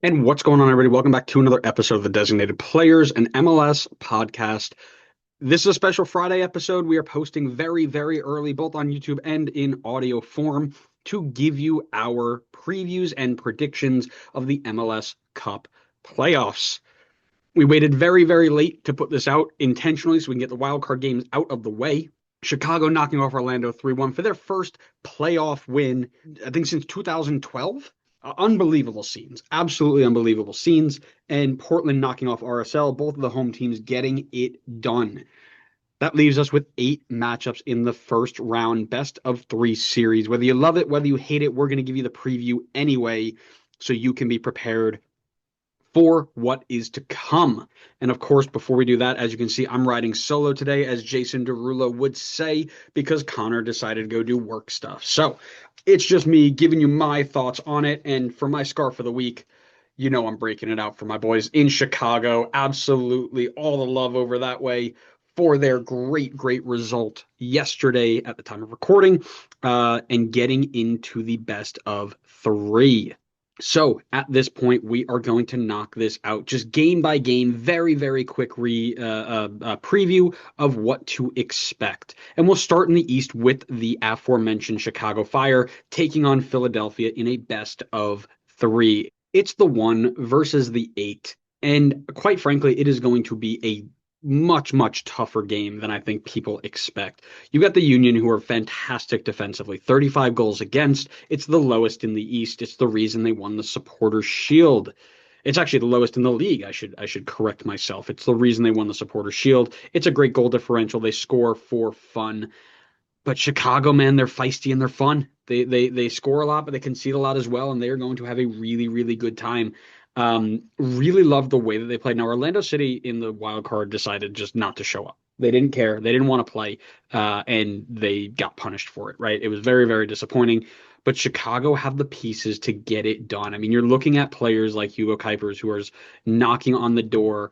And what's going on, everybody? Welcome back to another episode of the Designated Players, an MLS podcast. This is a special Friday episode. We are posting very, very early, both on YouTube and in audio form, to give you our previews and predictions of the MLS Cup Playoffs. We waited very, very late to put this out intentionally so we can get the wildcard games out of the way. Chicago knocking off Orlando 3-1 for their first playoff win, I think, since 2012. Unbelievable scenes, absolutely unbelievable scenes. And Portland knocking off RSL, both of the home teams getting it done. That leaves us with 8 matchups in the first round, best of 3 series. Whether you love it, whether you hate it, we're going to give you the preview anyway so you can be prepared for what is to come. And of course, before we do that, as you can see, I'm riding solo today, as Jason Derulo would say, because Connor decided to go do work stuff. So it's just me giving you my thoughts on it. And for my scarf of the week, you know I'm breaking it out for my boys in Chicago. Absolutely all the love over that way for their great, great result yesterday at the time of recording, and getting into the best of 3. So at this point, we are going to knock this out just game by game, very, very quick preview of what to expect. And we'll start in the East with the aforementioned Chicago Fire taking on Philadelphia in a best of 3. It's the 1 versus the 8. And quite frankly, it is going to be a much, much tougher game than I think people expect. You got the Union, who are fantastic defensively, 35 goals against. It's the lowest in the East. It's the reason they won the Supporters Shield. It's actually the lowest in the league. I should correct myself. It's the reason they won the Supporters Shield. It's a great goal differential. They score for fun. But Chicago, man, they're feisty and they're fun. They score a lot, but they concede a lot as well, and they are going to have a really, really good time. Really love the way that they played. Now, Orlando City in the wild card decided just not to show up. They didn't care. They didn't want to play, and they got punished for it, right? It was very, very disappointing. But Chicago have the pieces to get it done. I mean, you're looking at players like Hugo Kuipers, who are knocking on the door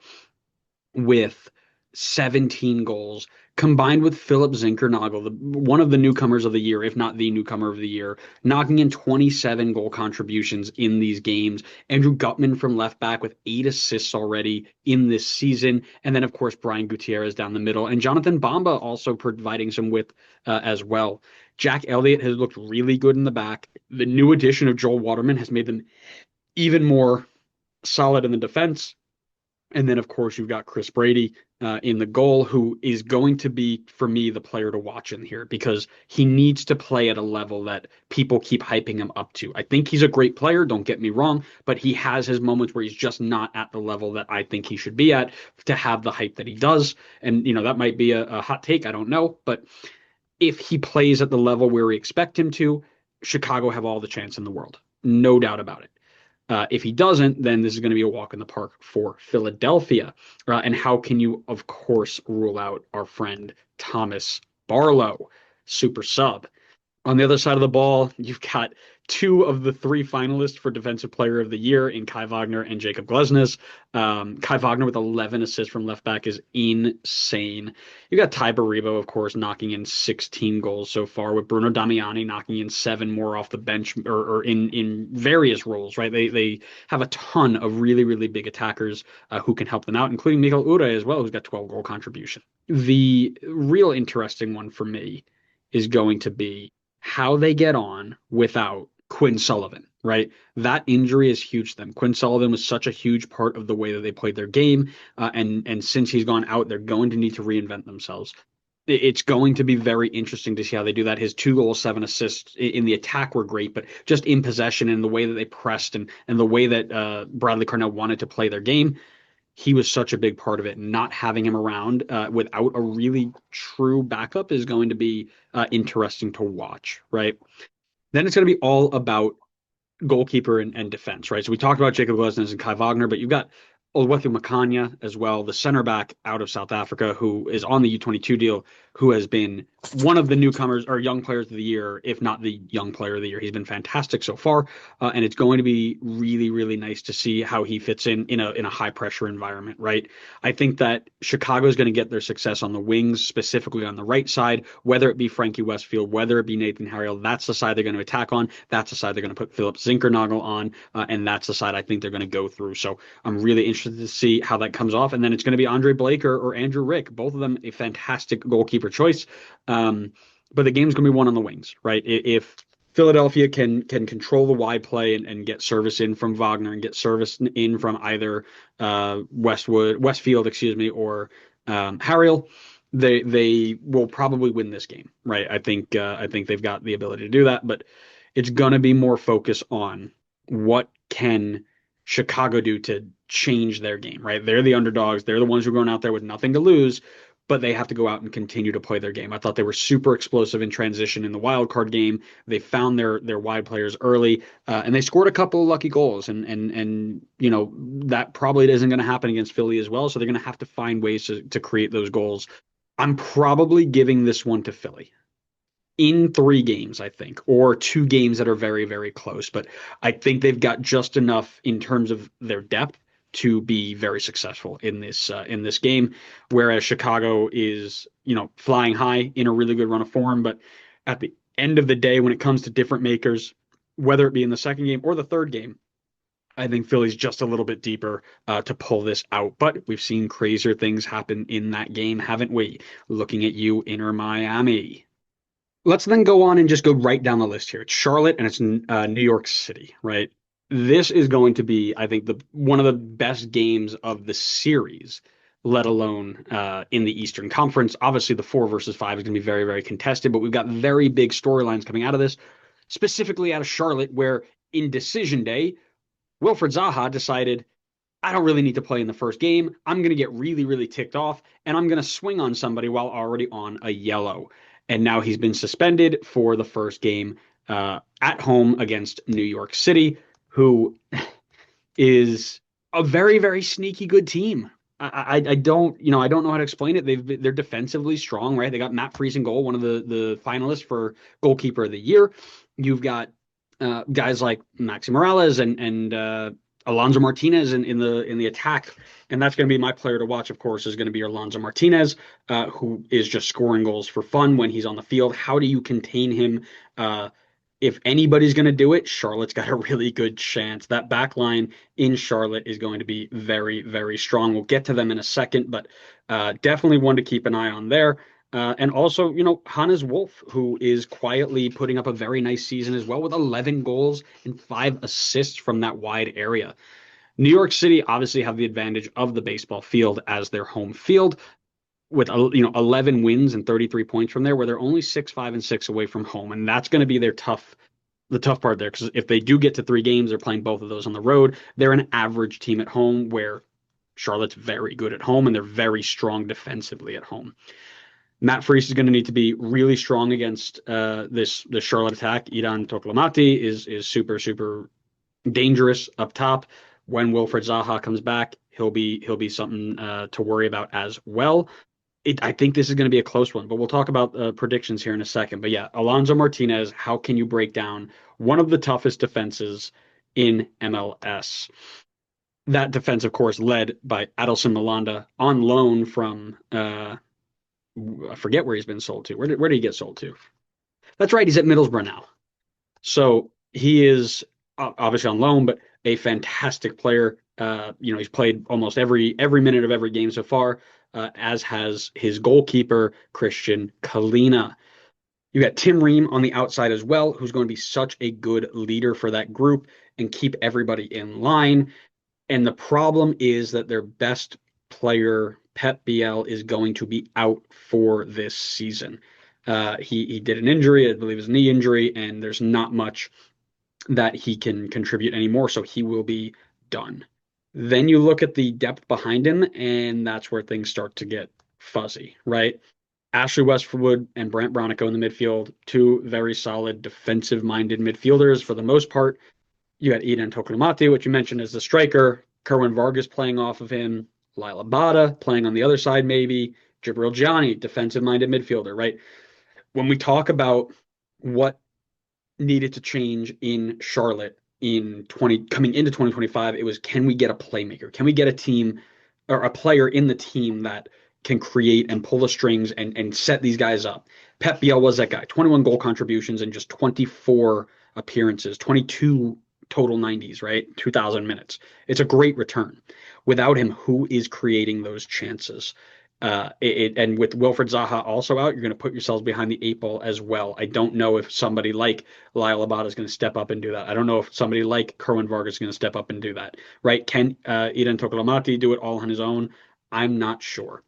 with 17 goals, combined with Philip Zinkernagel, one of the newcomers of the year, if not the newcomer of the year, knocking in 27 goal contributions in these games. Andrew Gutman from left back with 8 assists already in this season. And then, of course, Brian Gutierrez down the middle. And Jonathan Bamba also providing some width as well. Jack Elliott has looked really good in the back. The new addition of Joel Waterman has made them even more solid in the defense. And then, of course, you've got Chris Brady in the goal, who is going to be, for me, the player to watch in here because he needs to play at a level that people keep hyping him up to. I think he's a great player, don't get me wrong, but he has his moments where he's just not at the level that I think he should be at to have the hype that he does. And, that might be a hot take. I don't know. But if he plays at the level where we expect him to, Chicago have all the chance in the world. No doubt about it. If he doesn't, then this is going to be a walk in the park for Philadelphia. And how can you, of course, rule out our friend Thomas Barlow, super sub? On the other side of the ball, you've got 2 of the 3 finalists for Defensive Player of the Year in Kai Wagner and Jacob Glesnes. Kai Wagner with 11 assists from left back is insane. You got Ty Baribo, of course, knocking in 16 goals so far, with Bruno Damiani knocking in 7 more off the bench or in various roles, right? They have a ton of really, really big attackers who can help them out, including Miguel Ure as well, who's got 12 goal contribution. The real interesting one for me is going to be how they get on without Quinn Sullivan, right? That injury is huge to them. Quinn Sullivan was such a huge part of the way that they played their game. And since he's gone out, they're going to need to reinvent themselves. It's going to be very interesting to see how they do that. His 2 goals, 7 assists in the attack were great, but just in possession and the way that they pressed and the way that Bradley Carnell wanted to play their game, he was such a big part of it. Not having him around without a really true backup is going to be interesting to watch, right? Then it's going to be all about goalkeeper and defense, right? So we talked about Jacob Glesnes and Kai Wagner, but you've got Olwefu Makanya as well, the center back out of South Africa, who is on the U22 deal, who has been one of the newcomers or young players of the year, if not the young player of the year. He's been fantastic so far, and it's going to be really, really nice to see how he fits in a high pressure environment. Right, I think that Chicago is going to get their success on the wings, specifically on the right side, whether it be Frankie Westfield, whether it be Nathan Harriel. That's the side they're going to attack on. That's the side they're going to put Philip Zinkernagel on, and that's the side I think they're going to go through. So I'm really interested to see how that comes off. And then it's going to be Andre Blake or Andrew Rick, both of them a fantastic goalkeeper choice. But the game's going to be won on the wings, right? If Philadelphia can control the wide play and get service in from Wagner and get service in from either Westfield, excuse me, or Harriel, they will probably win this game, right? I think they've got the ability to do that, but it's going to be more focus on what can Chicago do to change their game, right? They're the underdogs. They're the ones who are going out there with nothing to lose, but they have to go out and continue to play their game. I thought they were super explosive in transition in the wild card game. They found their wide players early, and they scored a couple of lucky goals. And you know that probably isn't going to happen against Philly as well. So they're going to have to find ways to create those goals. I'm probably giving this one to Philly in 3 games, I think, or 2 games that are very, very close. But I think they've got just enough in terms of their depth to be very successful in this game. Whereas Chicago is, flying high in a really good run of form. But at the end of the day, when it comes to different makers, whether it be in the second game or the third game, I think Philly's just a little bit deeper to pull this out. But we've seen crazier things happen in that game, haven't we? Looking at you, Inter Miami. Let's then go on and just go right down the list here. It's Charlotte and it's New York City, right? This is going to be, I think, one of the best games of the series, let alone in the Eastern Conference. Obviously, the 4 versus 5 is going to be very, very contested, but we've got very big storylines coming out of this, specifically out of Charlotte, where in decision day, Wilfred Zaha decided, I don't really need to play in the first game. I'm going to get really, really ticked off, and I'm going to swing on somebody while already on a yellow. And now he's been suspended for the first game at home against New York City, who is a very, very sneaky good team. I don't know how to explain it. They're defensively strong, right? They got Matt Freese in goal, one of the finalists for goalkeeper of the year. You've got guys like Maxi Morales and Alonso Martinez in the attack, and that's going to be my player to watch. Of course, is going to be Alonso Martinez, who is just scoring goals for fun when he's on the field. How do you contain him? If anybody's going to do it, Charlotte's got a really good chance. That back line in Charlotte is going to be very, very strong. We'll get to them in a second, but definitely one to keep an eye on there. And also, Hannes Wolf, who is quietly putting up a very nice season as well with 11 goals and 5 assists from that wide area. New York City obviously have the advantage of the baseball field as their home field with 11 wins and 33 points from there, where they're only 6-5-6 away from home. And that's going to be the tough part there, because if they do get to 3 games, they're playing both of those on the road. They're an average team at home, where Charlotte's very good at home and they're very strong defensively at home. Matt Freese is going to need to be really strong against this Charlotte attack. Idan Tokolamati is super, super dangerous up top. When Wilfred Zaha comes back, he'll be something to worry about as well. I think this is going to be a close one, but we'll talk about predictions here in a second. But yeah, Alonso Martinez, how can you break down one of the toughest defenses in MLS? That defense, of course, led by Adelson Malanda on loan from I forget where he's been sold to. Where did he get sold to? That's right, he's at Middlesbrough now. So he is obviously on loan, but a fantastic player. He's played almost every minute of every game so far, as has his goalkeeper, Christian Kalina. You got Tim Ream on the outside as well, who's going to be such a good leader for that group and keep everybody in line. And the problem is that their best player, Pep Biel, is going to be out for this season. He did an injury, I believe it was a knee injury, and there's not much that he can contribute anymore, so he will be done. Then you look at the depth behind him, and that's where things start to get fuzzy, right? Ashley Westwood and Brant Bronico in the midfield, 2 very solid defensive-minded midfielders for the most part. You got Idan Tokolamati, which you mentioned as the striker. Kerwin Vargas playing off of him, Lyle Abada playing on the other side, maybe Jabril Johnny, defensive-minded midfielder, right? When we talk about what needed to change in Charlotte coming into 2025, it was, can we get a playmaker? Can we get a team or a player in the team that can create and pull the strings and set these guys up? Pep Biel was that guy. 21 goal contributions in just 24 appearances, 22 total 90s, right? 2,000 minutes. It's a great return. Without him, who is creating those chances? And with Wilfred Zaha also out, you're going to put yourselves behind the eight ball as well. I don't know if somebody like Lyle Abada is going to step up and do that. I don't know if somebody like Kerwin Vargas is going to step up and do that, right? Can Eden Tokolamati do it all on his own? I'm not sure.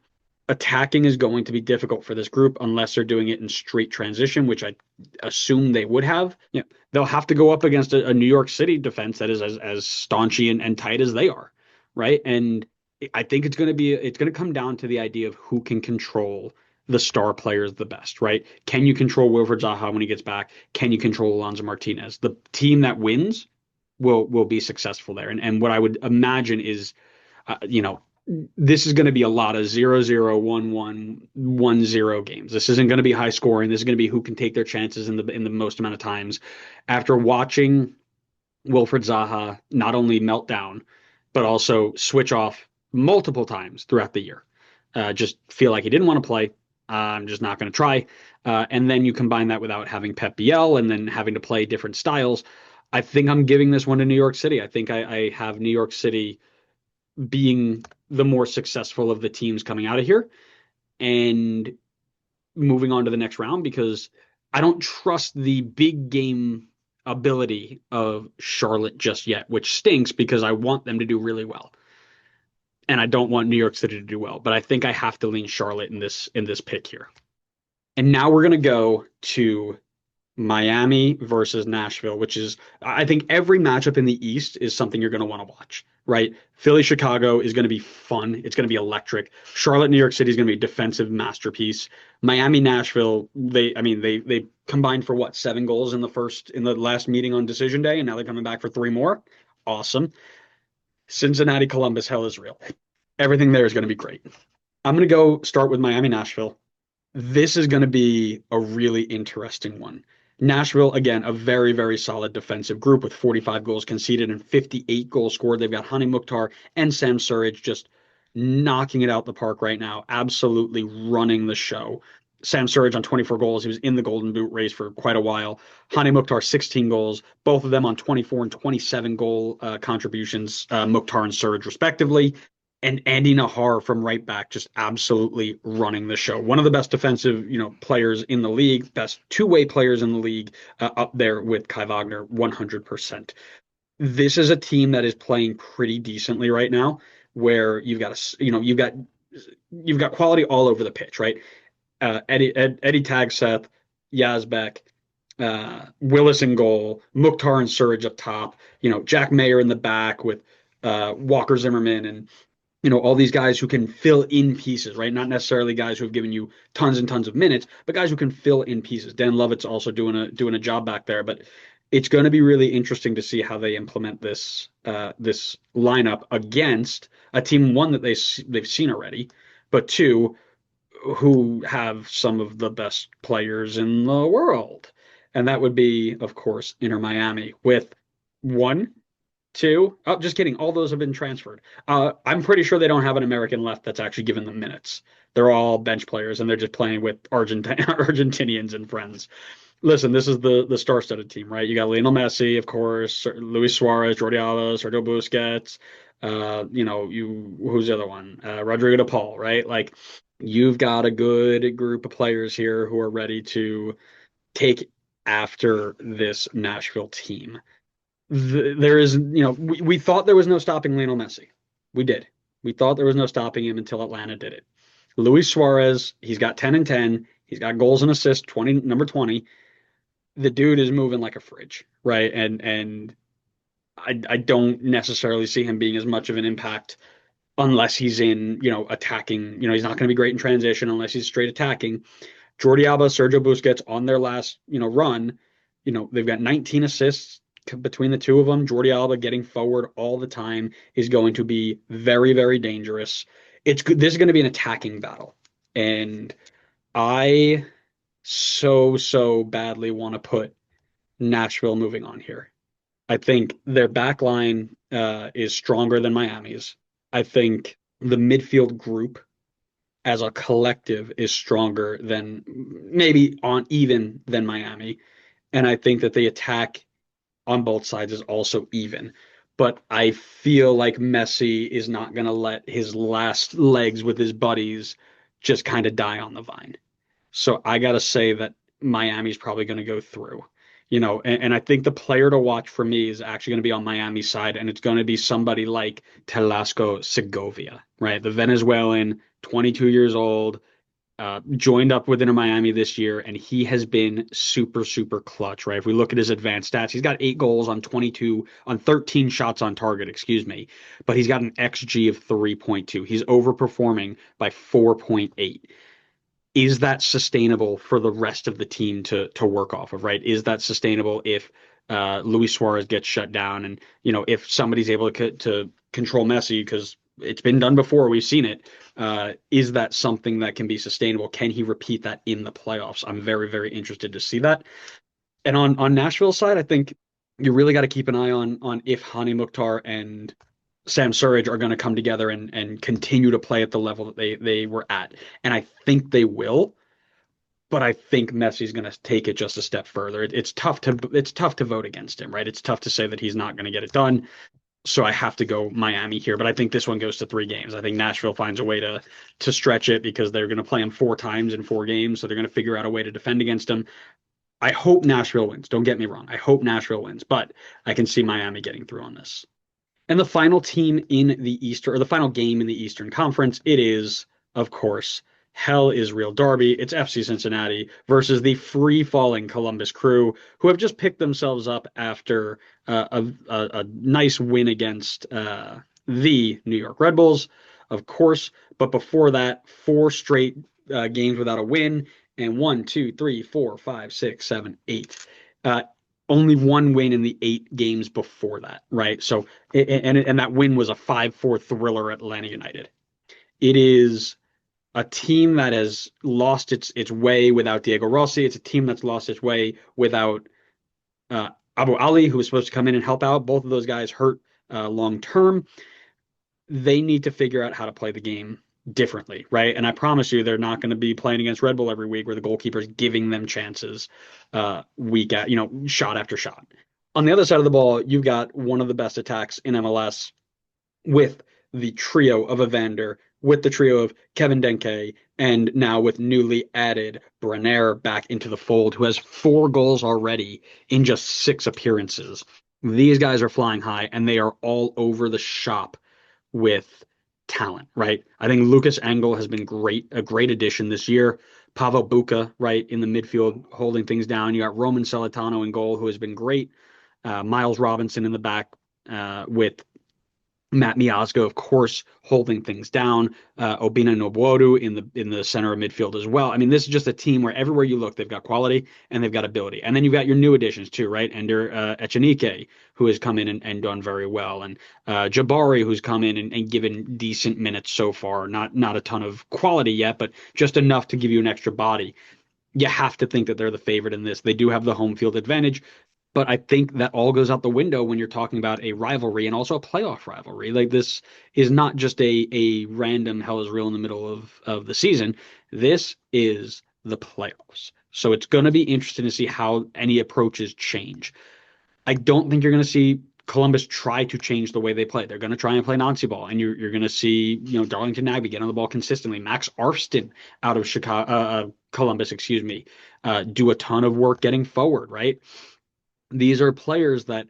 Attacking is going to be difficult for this group unless they're doing it in straight transition, which I assume they would have. Yeah, they'll have to go up against a New York City defense that is as staunchy and tight as they are, right? And I think it's going to come down to the idea of who can control the star players the best, right? Can you control Wilfred Zaha when he gets back? Can you control Alonso Martinez? The team that wins will be successful there. And what I would imagine is, this is going to be a lot of 0-0, 1-1, 1-0 games. This isn't going to be high scoring. This is going to be who can take their chances in the most amount of times. After watching Wilfred Zaha not only melt down, but also switch off multiple times throughout the year. Just feel like he didn't want to play. I'm just not going to try. And then you combine that without having Pep Biel and then having to play different styles. I think I'm giving this one to New York City. I think I have New York City being the more successful of the teams coming out of here and moving on to the next round, because I don't trust the big game ability of Charlotte just yet, which stinks because I want them to do really well. And I don't want New York City to do well, but I think I have to lean Charlotte in this pick here. And now we're going to go to Miami versus Nashville, which is, I think every matchup in the East is something you're going to want to watch, right? Philly, Chicago is going to be fun. It's going to be electric. Charlotte, New York City is going to be a defensive masterpiece. Miami, Nashville, they combined for what, 7 goals in the last meeting on decision day, and now they're coming back for 3 more. Awesome. Cincinnati, Columbus, hell is real. Everything there is going to be great. I'm going to go start with Miami, Nashville. This is going to be a really interesting one. Nashville, again, a very, very solid defensive group with 45 goals conceded and 58 goals scored. They've got Hani Mukhtar and Sam Surridge just knocking it out the park right now, absolutely running the show. Sam Surridge on 24 goals. He was in the Golden Boot race for quite a while. Hani Mukhtar, 16 goals, both of them on 24 and 27 goal contributions, Mukhtar and Surridge respectively. And Andy Nahar from right back, just absolutely running the show. One of the best defensive, players in the league, best two-way players in the league, up there with Kai Wagner, 100%. This is a team that is playing pretty decently right now, where you've got quality all over the pitch, right? Eddie Tagseth, Yazbek, Willis in goal, Mukhtar and Surridge up top, Jack Mayer in the back with Walker Zimmerman and all these guys who can fill in pieces, right? Not necessarily guys who have given you tons and tons of minutes, but guys who can fill in pieces. Dan Lovett's also doing a job back there, but it's going to be really interesting to see how they implement this lineup against a team, one, that they've seen already, but two, who have some of the best players in the world. And that would be, of course, Inter Miami with 1, 2. Oh, just kidding. All those have been transferred. I'm pretty sure they don't have an American left that's actually given them minutes. They're all bench players, and they're just playing with Argentinians and friends. Listen, this is the star-studded team, right? You got Lionel Messi, of course, Luis Suarez, Jordi Alba, Sergio Busquets. Who's the other one? Rodrigo de Paul, right? Like, you've got a good group of players here who are ready to take after this Nashville team. There is, we thought there was no stopping Lionel Messi. We did. We thought there was no stopping him until Atlanta did it. Luis Suarez, he's got 10 and 10. He's got goals and assists, number 20. The dude is moving like a fridge, right? And I don't necessarily see him being as much of an impact unless he's in, attacking. He's not going to be great in transition unless he's straight attacking. Jordi Alba, Sergio Busquets on their last, run, they've got 19 assists, between the two of them, Jordi Alba getting forward all the time is going to be very, very dangerous. It's good. This is going to be an attacking battle. And I so badly want to put Nashville moving on here. I think their back line is stronger than Miami's. I think the midfield group as a collective is stronger than maybe on even than Miami. And I think that the attack on both sides is also even. But I feel like Messi is not going to let his last legs with his buddies just kind of die on the vine. So I got to say that Miami's probably going to go through. And I think the player to watch for me is actually going to be on Miami's side, and it's going to be somebody like Telasco Segovia, right? The Venezuelan, 22 years old, joined up with Inter Miami this year, and he has been super clutch, right? If we look at his advanced stats, he's got 8 goals on 13 shots on target, excuse me, but he's got an XG of 3.2. He's overperforming by 4.8. Is that sustainable for the rest of the team to work off of, right? Is that sustainable if Luis Suarez gets shut down, and if somebody's able to control Messi, because it's been done before, we've seen it. Is that something that can be sustainable? Can he repeat that in the playoffs? I'm very interested to see that. And on Nashville's side, I think you really got to keep an eye on if Hani Mukhtar and Sam Surridge are going to come together and continue to play at the level that they were at. And I think they will, but I think Messi's going to take it just a step further. It's tough to vote against him, right? It's tough to say that he's not going to get it done. So I have to go Miami here, but I think this one goes to 3 games. I think Nashville finds a way to stretch it because they're going to play him 4 times in 4 games, so they're going to figure out a way to defend against him. I hope Nashville wins. Don't get me wrong. I hope Nashville wins, but I can see Miami getting through on this. And the final team in the Eastern, or the final game in the Eastern Conference, it is, of course, Hell is Real Derby. It's FC Cincinnati versus the free-falling Columbus Crew, who have just picked themselves up after a nice win against the New York Red Bulls, of course. But before that, 4 straight games without a win, and 1, 2, 3, 4, 5, 6, 7, 8. Only 1 win in the 8 games before that, right? So, and that win was a 5-4 thriller at Atlanta United. It is a team that has lost its way without Diego Rossi. It's a team that's lost its way without Abu Ali, who was supposed to come in and help out. Both of those guys hurt long term. They need to figure out how to play the game differently, right? And I promise you, they're not going to be playing against Red Bull every week where the goalkeeper's giving them chances shot after shot. On the other side of the ball, you've got one of the best attacks in MLS with the trio of Evander, with the trio of Kevin Denke, and now with newly added Brenner back into the fold, who has 4 goals already in just 6 appearances. These guys are flying high, and they are all over the shop with talent, right? I think Lucas Engel has been a great addition this year. Pavel Buka, right, in the midfield, holding things down. You got Roman Celentano in goal, who has been great. Miles Robinson in the back with Matt Miazga, of course, holding things down. Obina Nwobodu in the center of midfield as well. I mean, this is just a team where everywhere you look, they've got quality and they've got ability. And then you've got your new additions too, right? Ender Echenike, who has come in and done very well, and Jabari, who's come in and given decent minutes so far. Not a ton of quality yet, but just enough to give you an extra body. You have to think that they're the favorite in this. They do have the home field advantage. But I think that all goes out the window when you're talking about a rivalry and also a playoff rivalry. Like, this is not just a random hell is real in the middle of the season. This is the playoffs. So it's going to be interesting to see how any approaches change. I don't think you're going to see Columbus try to change the way they play. They're going to try and play Nazi ball, and you're going to see Darlington Nagbe get on the ball consistently. Max Arfston out of Columbus, do a ton of work getting forward, right? These are players that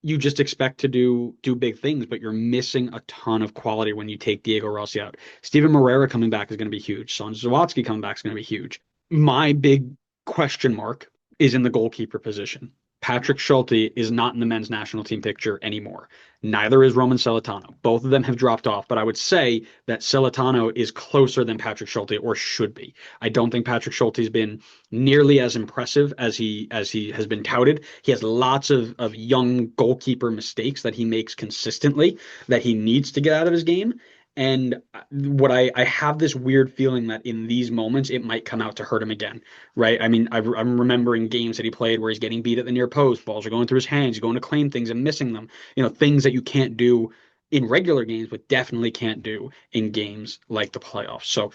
you just expect to do big things, but you're missing a ton of quality when you take Diego Rossi out. Steven Moreira coming back is going to be huge. Son Zawadzki coming back is going to be huge. My big question mark is in the goalkeeper position. Patrick Schulte is not in the men's national team picture anymore. Neither is Roman Celentano. Both of them have dropped off, but I would say that Celentano is closer than Patrick Schulte, or should be. I don't think Patrick Schulte has been nearly as impressive as he has been touted. He has lots of young goalkeeper mistakes that he makes consistently that he needs to get out of his game. And I have this weird feeling that in these moments it might come out to hurt him again, right? I mean, I'm remembering games that he played where he's getting beat at the near post, balls are going through his hands, he's going to claim things and missing them, things that you can't do in regular games, but definitely can't do in games like the playoffs. So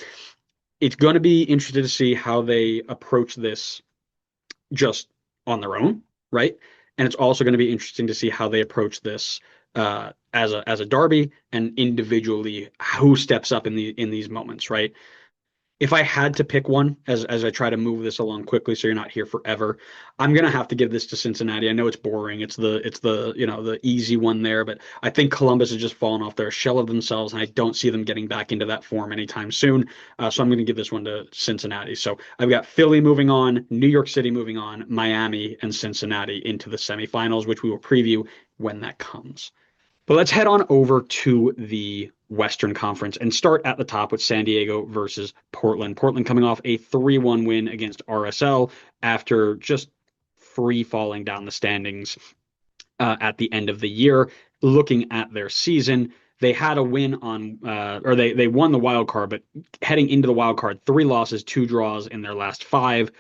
it's going to be interesting to see how they approach this just on their own, right? And it's also going to be interesting to see how they approach this as a derby, and individually who steps up in these moments, right? If I had to pick one as I try to move this along quickly so you're not here forever, I'm gonna have to give this to Cincinnati. I know it's boring. It's the easy one there, but I think Columbus has just fallen off their shell of themselves, and I don't see them getting back into that form anytime soon. So I'm gonna give this one to Cincinnati. So I've got Philly moving on, New York City moving on, Miami and Cincinnati into the semifinals, which we will preview when that comes. But let's head on over to the Western Conference and start at the top with San Diego versus Portland. Portland coming off a 3-1 win against RSL after just free falling down the standings at the end of the year. Looking at their season, they had a win or they won the wild card, but heading into the wild card, 3 losses, 2 draws in their last 5.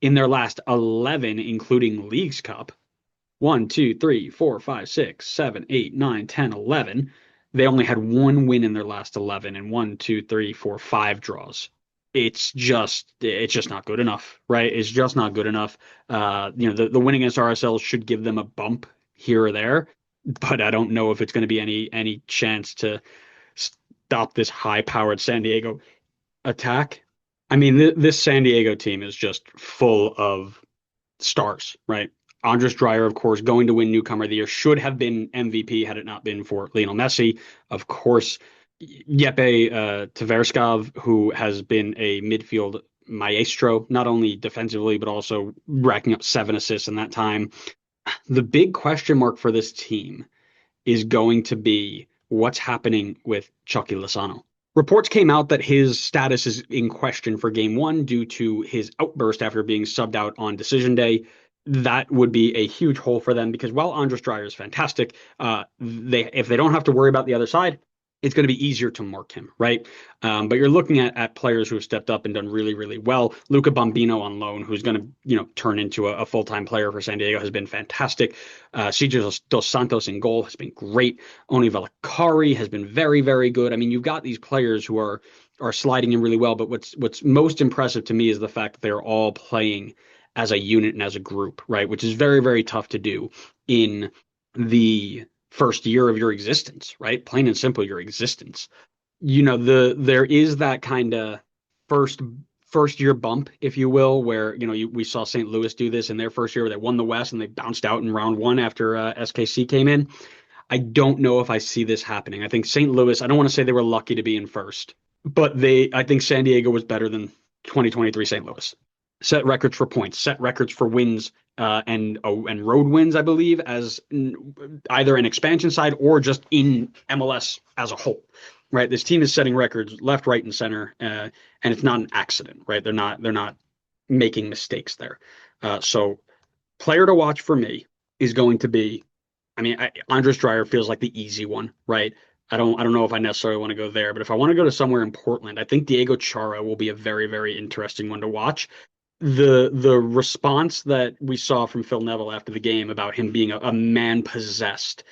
In their last 11, including Leagues Cup, 1, 2, 3, 4, 5, 6, 7, 8, 9, 10, 11. They only had 1 win in their last 11 and 1, 2, 3, 4, 5 draws. It's just not good enough, right? It's just not good enough. The win against RSL should give them a bump here or there, but I don't know if it's going to be any chance to stop this high-powered San Diego attack. I mean, this San Diego team is just full of stars, right? Andres Dreyer, of course, going to win Newcomer of the Year, should have been MVP had it not been for Lionel Messi. Of course, Jeppe Tverskov, who has been a midfield maestro, not only defensively, but also racking up 7 assists in that time. The big question mark for this team is going to be what's happening with Chucky Lozano. Reports came out that his status is in question for Game 1 due to his outburst after being subbed out on decision day. That would be a huge hole for them because while Andres Dreyer is fantastic, if they don't have to worry about the other side, it's going to be easier to mark him, right? But you're looking at players who have stepped up and done really, really well. Luca Bombino on loan, who's going to turn into a full-time player for San Diego, has been fantastic. Cedric Dos Santos in goal has been great. Oni Valakari has been very, very good. I mean, you've got these players who are sliding in really well, but what's most impressive to me is the fact that they're all playing as a unit and as a group, right? Which is very, very tough to do in the first year of your existence, right? Plain and simple, your existence. There is that kind of first year bump, if you will, where we saw St. Louis do this in their first year where they won the West and they bounced out in round 1 after SKC came in. I don't know if I see this happening. I think St. Louis, I don't want to say they were lucky to be in first, but I think San Diego was better than 2023 St. Louis. Set records for points, set records for wins, and road wins, I believe, as either an expansion side or just in MLS as a whole, right? This team is setting records left, right, and center, and it's not an accident, right? They're not making mistakes there. So player to watch for me is going to be, Andres Dreyer feels like the easy one, right? I don't know if I necessarily want to go there, but if I want to go to somewhere in Portland, I think Diego Chara will be a very, very interesting one to watch. The response that we saw from Phil Neville after the game about him being a man possessed,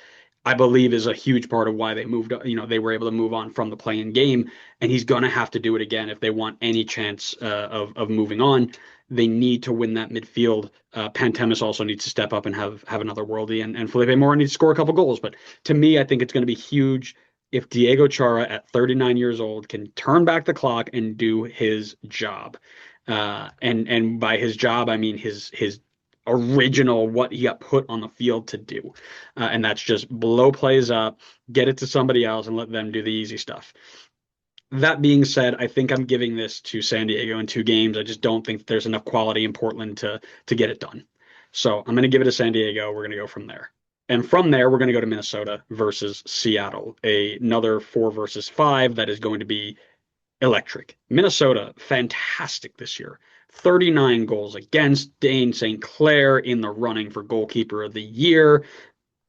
I believe, is a huge part of why they moved. They were able to move on from the play-in game, and he's going to have to do it again if they want any chance of moving on. They need to win that midfield. Pantemis also needs to step up and have another worldie, and Felipe Mora needs to score a couple goals. But to me, I think it's going to be huge if Diego Chara at 39 years old can turn back the clock and do his job. And by his job, I mean his original, what he got put on the field to do. And that's just blow plays up, get it to somebody else, and let them do the easy stuff. That being said, I think I'm giving this to San Diego in 2 games. I just don't think there's enough quality in Portland to get it done. So I'm going to give it to San Diego. We're going to go from there. And from there, we're going to go to Minnesota versus Seattle, another 4 versus 5 that is going to be electric. Minnesota, fantastic this year. 39 goals against. Dane St. Clair in the running for goalkeeper of the year.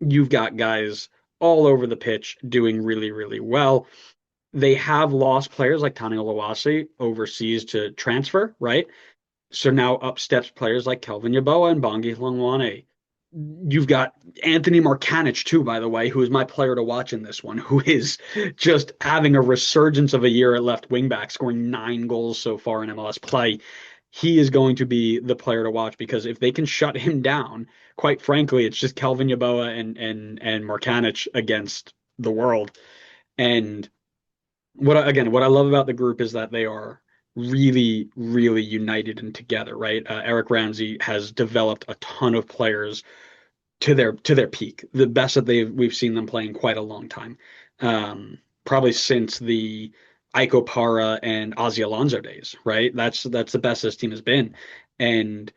You've got guys all over the pitch doing really, really well. They have lost players like Tani Oluwase overseas to transfer, right? So now up steps players like Kelvin Yeboah and Bongi Hlongwane. You've got Anthony Markanich too, by the way, who is my player to watch in this one, who is just having a resurgence of a year at left wing back, scoring 9 goals so far in MLS play. He is going to be the player to watch because if they can shut him down, quite frankly, it's just Kelvin Yeboah and Markanich against the world. And what I love about the group is that they are really, really united and together, right? Eric Ramsey has developed a ton of players to their peak, the best that we've seen them play in quite a long time, probably since the Iko Para and Ozzy Alonso days, right? That's the best this team has been, and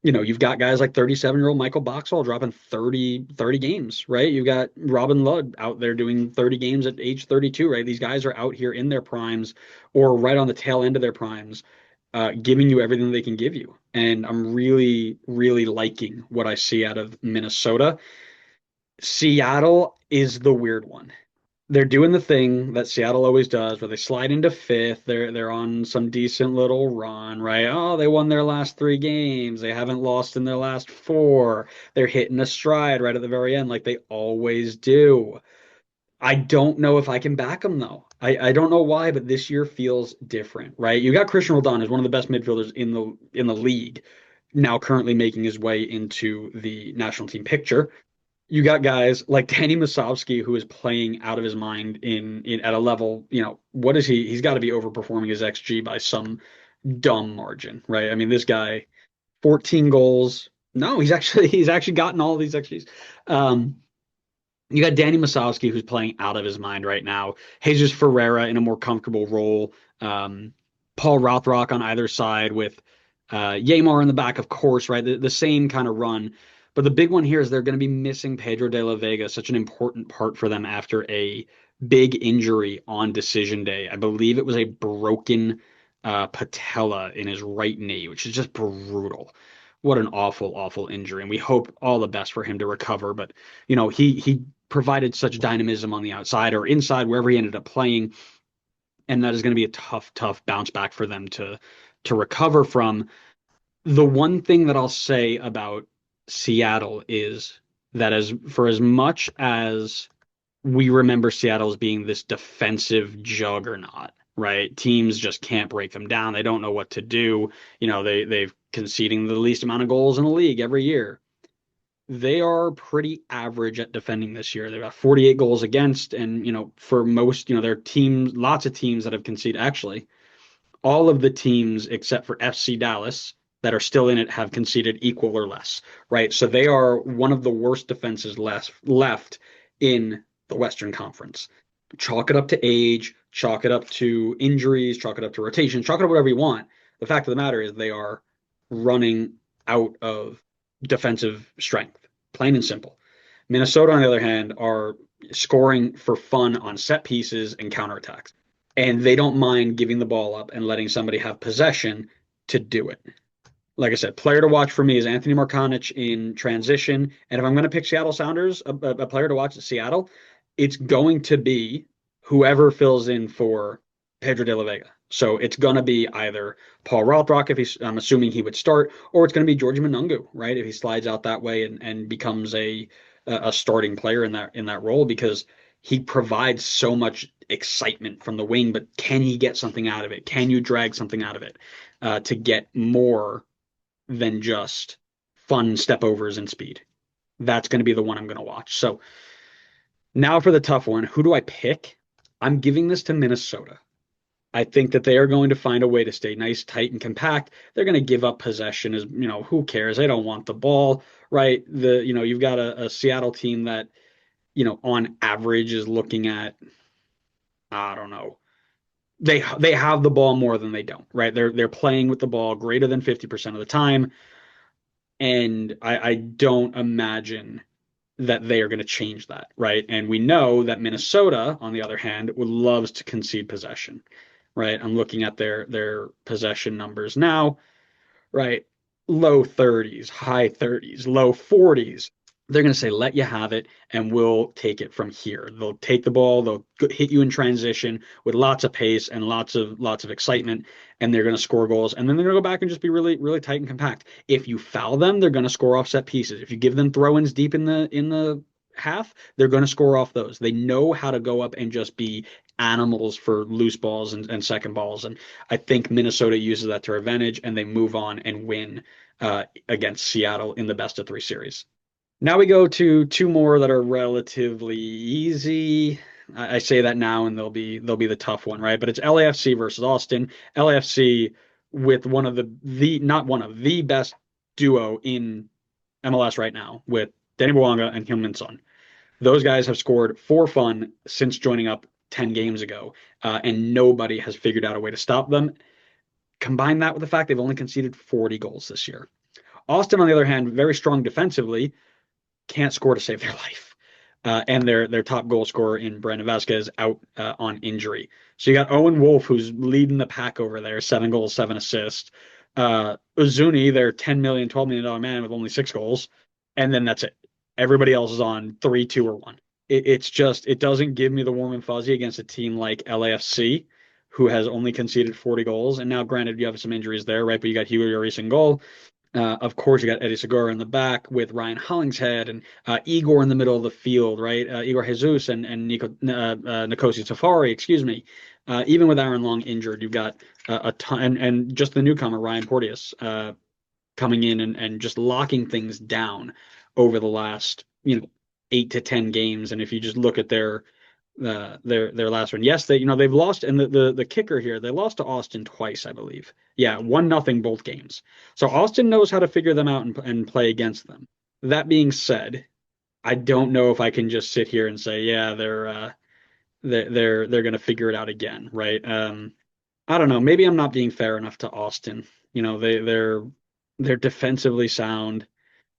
you've got guys like 37-year-old Michael Boxall dropping 30 games, right? You've got Robin Ludd out there doing 30 games at age 32, right? These guys are out here in their primes or right on the tail end of their primes, giving you everything they can give you. And I'm really, really liking what I see out of Minnesota. Seattle is the weird one. They're doing the thing that Seattle always does, where they slide into fifth. They're on some decent little run, right? Oh, they won their last 3 games. They haven't lost in their last 4. They're hitting a stride right at the very end, like they always do. I don't know if I can back them though. I don't know why, but this year feels different, right? You got Christian Roldan, who's one of the best midfielders in the league, now currently making his way into the national team picture. You got guys like Danny Musovski, who is playing out of his mind in at a level, what is he? He's got to be overperforming his XG by some dumb margin, right? I mean, this guy, 14 goals. No, he's actually gotten all of these XGs. You got Danny Musovski, who's playing out of his mind right now. Jesus Ferreira in a more comfortable role. Paul Rothrock on either side with Yamar in the back, of course, right? The same kind of run. But the big one here is they're going to be missing Pedro de la Vega, such an important part for them after a big injury on decision day. I believe it was a broken patella in his right knee, which is just brutal. What an awful, awful injury. And we hope all the best for him to recover. But, he provided such dynamism on the outside or inside, wherever he ended up playing. And that is going to be a tough, tough bounce back for them to recover from. The one thing that I'll say about Seattle is that as much as we remember Seattle as being this defensive juggernaut, right? Teams just can't break them down. They don't know what to do. They've conceding the least amount of goals in the league every year. They are pretty average at defending this year. They've got 48 goals against, and for most, there are teams, lots of teams that have conceded. Actually, all of the teams except for FC Dallas that are still in it have conceded equal or less, right? So they are one of the worst defenses left in the Western Conference. Chalk it up to age, chalk it up to injuries, chalk it up to rotation, chalk it up whatever you want. The fact of the matter is they are running out of defensive strength, plain and simple. Minnesota, on the other hand, are scoring for fun on set pieces and counterattacks. And they don't mind giving the ball up and letting somebody have possession to do it. Like I said, player to watch for me is Anthony Markanich in transition. And if I'm going to pick Seattle Sounders, a player to watch at Seattle, it's going to be whoever fills in for Pedro de la Vega. So it's going to be either Paul Rothrock, I'm assuming he would start, or it's going to be George Manungu, right? If he slides out that way and becomes a starting player in that role, because he provides so much excitement from the wing, but can he get something out of it? Can you drag something out of it to get more than just fun step overs and speed? That's going to be the one I'm going to watch. So now for the tough one, who do I pick? I'm giving this to Minnesota. I think that they are going to find a way to stay nice, tight, and compact. They're going to give up possession as, who cares? They don't want the ball, right? You've got a Seattle team that, on average is looking at, I don't know. They have the ball more than they don't, right? They're playing with the ball greater than 50% of the time. And I don't imagine that they are going to change that, right? And we know that Minnesota, on the other hand, would loves to concede possession, right? I'm looking at their possession numbers now, right? Low 30s, high 30s, low 40s. They're going to say, let you have it, and we'll take it from here. They'll take the ball, they'll hit you in transition with lots of pace and lots of excitement, and they're going to score goals. And then they're going to go back and just be really, really tight and compact. If you foul them, they're going to score off set pieces. If you give them throw-ins deep in the half, they're going to score off those. They know how to go up and just be animals for loose balls and second balls. And I think Minnesota uses that to their advantage, and they move on and win against Seattle in the best of three series. Now we go to two more that are relatively easy. I say that now, and they'll be the tough one, right? But it's LAFC versus Austin. LAFC with one of the not one of the best duo in MLS right now with Danny Bouanga and Heung-min Son. Those guys have scored for fun since joining up 10 games ago, and nobody has figured out a way to stop them. Combine that with the fact they've only conceded 40 goals this year. Austin, on the other hand, very strong defensively, can't score to save their life. And their top goal scorer in Brandon Vasquez out on injury. So you got Owen Wolf, who's leading the pack over there, 7 goals, 7 assists. Uzuni, their $10 million, $12 million man with only 6 goals. And then that's it. Everybody else is on 3, 2, or 1. It's just, it doesn't give me the warm and fuzzy against a team like LAFC, who has only conceded 40 goals. And now, granted, you have some injuries there, right? But you got Hugo Lloris in goal. Of course, you got Eddie Segura in the back with Ryan Hollingshead and Igor in the middle of the field, right? Igor Jesus and Nkosi Safari, excuse me. Even with Aaron Long injured, you've got a ton, and just the newcomer, Ryan Porteous, coming in and just locking things down over the last, 8 to 10 games. And if you just look at their last one. Yes, they've lost, and the kicker here, they lost to Austin twice, I believe. Yeah, 1-0 both games. So Austin knows how to figure them out and play against them. That being said, I don't know if I can just sit here and say, yeah, they're going to figure it out again, right? I don't know. Maybe I'm not being fair enough to Austin. They're defensively sound.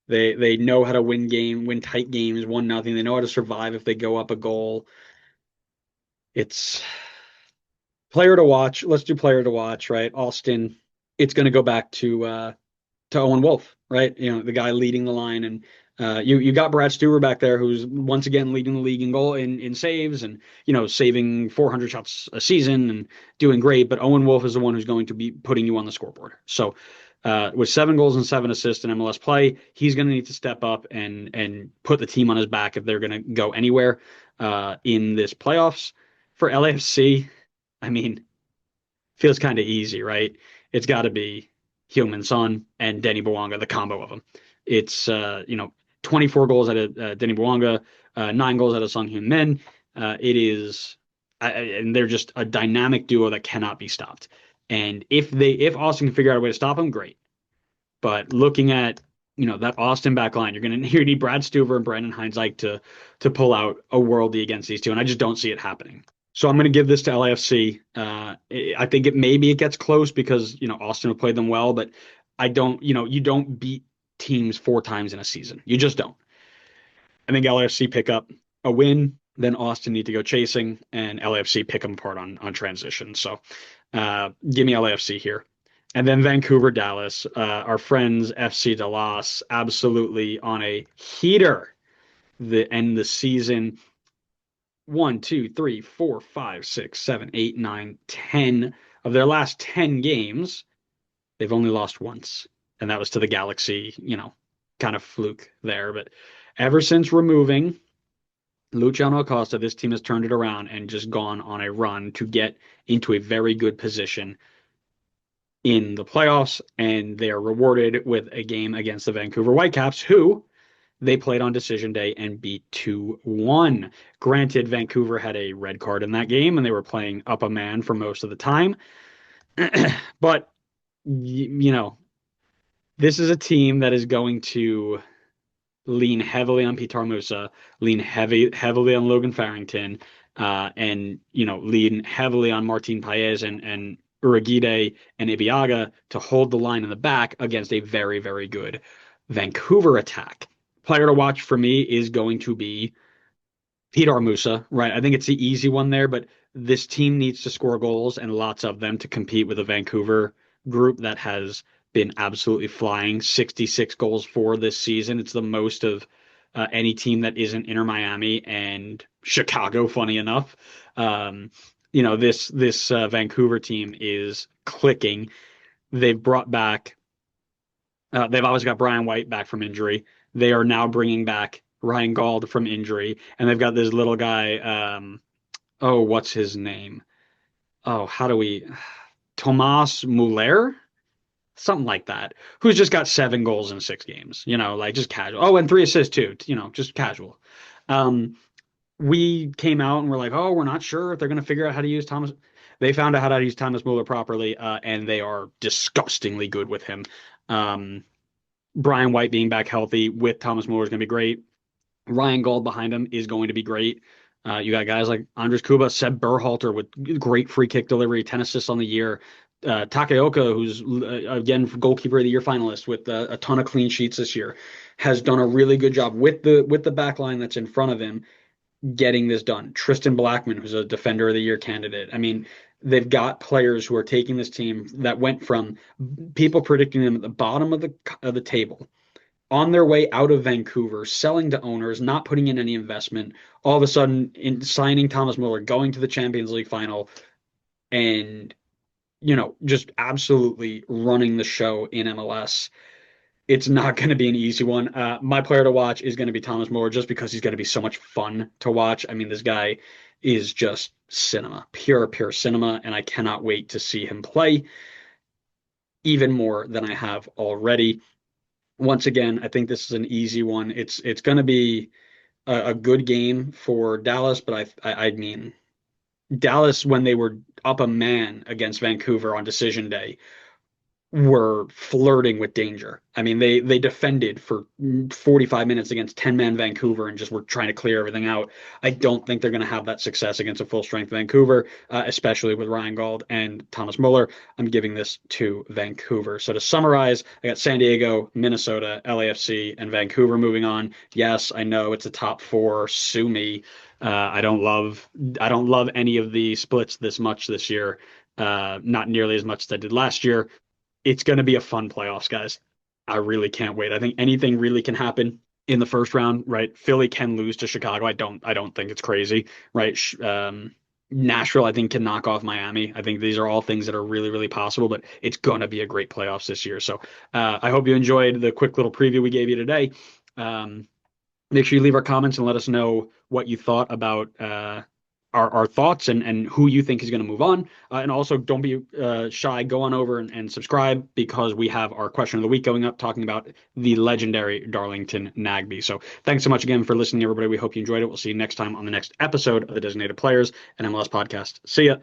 They know how to win tight games, 1-0. They know how to survive if they go up a goal. It's player to watch. Let's do player to watch, right? Austin, it's going to go back to Owen Wolf, right? The guy leading the line, and you got Brad Stuber back there, who's once again leading the league in goal in saves, and saving 400 shots a season and doing great. But Owen Wolf is the one who's going to be putting you on the scoreboard. So with 7 goals and 7 assists in MLS play, he's going to need to step up and put the team on his back if they're going to go anywhere in this playoffs. For LAFC, I mean, feels kind of easy, right? It's got to be Heung-min Son and Denny Bouanga, the combo of them. It's 24 goals out of Denny Bouanga, 9 goals out of Sung Hyun Min. It is, and they're just a dynamic duo that cannot be stopped. And if Austin can figure out a way to stop them, great. But looking at that Austin back line, you need Brad Stuver and Brandon Heinzike to pull out a worldie against these two, and I just don't see it happening. So I'm going to give this to LAFC. I think maybe it gets close because Austin will play them well, but I don't. You don't beat teams 4 times in a season. You just don't. I think LAFC pick up a win, then Austin need to go chasing, and LAFC pick them apart on transition. So give me LAFC here. And then Vancouver, Dallas, our friends FC Dallas, absolutely on a heater. The end the season. 1, 2, 3, 4, 5, 6, 7, 8, 9, 10 of their last 10 games, they've only lost once, and that was to the Galaxy. Kind of fluke there. But ever since removing Luciano Acosta, this team has turned it around and just gone on a run to get into a very good position in the playoffs, and they are rewarded with a game against the Vancouver Whitecaps, who they played on decision day and beat 2-1. Granted, Vancouver had a red card in that game, and they were playing up a man for most of the time. But, this is a team that is going to lean heavily on Peter Musa, lean heavily on Logan Farrington, and, lean heavily on Martin Paez and Uragide and Ibiaga to hold the line in the back against a very, very good Vancouver attack. Player to watch for me is going to be Peter Musa, right? I think it's the easy one there, but this team needs to score goals and lots of them to compete with a Vancouver group that has been absolutely flying. 66 goals for this season. It's the most of any team that isn't Inter Miami and Chicago, funny enough. Um, this Vancouver team is clicking. They've brought back they've always got Brian White back from injury. They are now bringing back Ryan Gauld from injury, and they've got this little guy. Oh, what's his name? Oh, how do we? Tomas Muller, something like that, who's just got 7 goals in 6 games. Like just casual. Oh, and 3 assists too. Just casual. Um, we came out and we're like, oh, we're not sure if they're going to figure out how to use Thomas. They found out how to use Thomas Muller properly, and they are disgustingly good with him. Um, Brian White being back healthy with Thomas Muller is going to be great. Ryan Gauld behind him is going to be great. You got guys like Andres Kuba, Seb Berhalter with great free kick delivery, 10 assists on the year. Takaoka, who's again goalkeeper of the year finalist with a ton of clean sheets this year, has done a really good job with the back line that's in front of him getting this done. Tristan Blackman, who's a defender of the year candidate. I mean, they've got players who are taking this team that went from people predicting them at the bottom of the table on their way out of Vancouver, selling to owners, not putting in any investment, all of a sudden in signing Thomas Muller, going to the Champions League final, and just absolutely running the show in MLS. It's not going to be an easy one. My player to watch is going to be Thomas Muller just because he's going to be so much fun to watch. I mean, this guy is just cinema, pure cinema, and I cannot wait to see him play even more than I have already. Once again, I think this is an easy one. It's going to be a good game for Dallas, but I mean Dallas, when they were up a man against Vancouver on decision day, were flirting with danger. I mean, they defended for 45 minutes against 10-man Vancouver and just were trying to clear everything out. I don't think they're going to have that success against a full-strength Vancouver, especially with Ryan Gauld and Thomas Muller. I'm giving this to Vancouver. So to summarize, I got San Diego, Minnesota, LAFC, and Vancouver moving on. Yes, I know it's a top 4. Sue me. I don't love any of the splits this much this year. Not nearly as much as I did last year. It's going to be a fun playoffs, guys. I really can't wait. I think anything really can happen in the first round, right? Philly can lose to Chicago. I don't think it's crazy, right? Nashville, I think, can knock off Miami. I think these are all things that are really, really possible, but it's going to be a great playoffs this year. So I hope you enjoyed the quick little preview we gave you today. Make sure you leave our comments and let us know what you thought about our thoughts and who you think is going to move on. And also, don't be shy. Go on over and subscribe because we have our question of the week going up talking about the legendary Darlington Nagbe. So thanks so much again for listening, everybody. We hope you enjoyed it. We'll see you next time on the next episode of the Designated Players and MLS Podcast. See ya.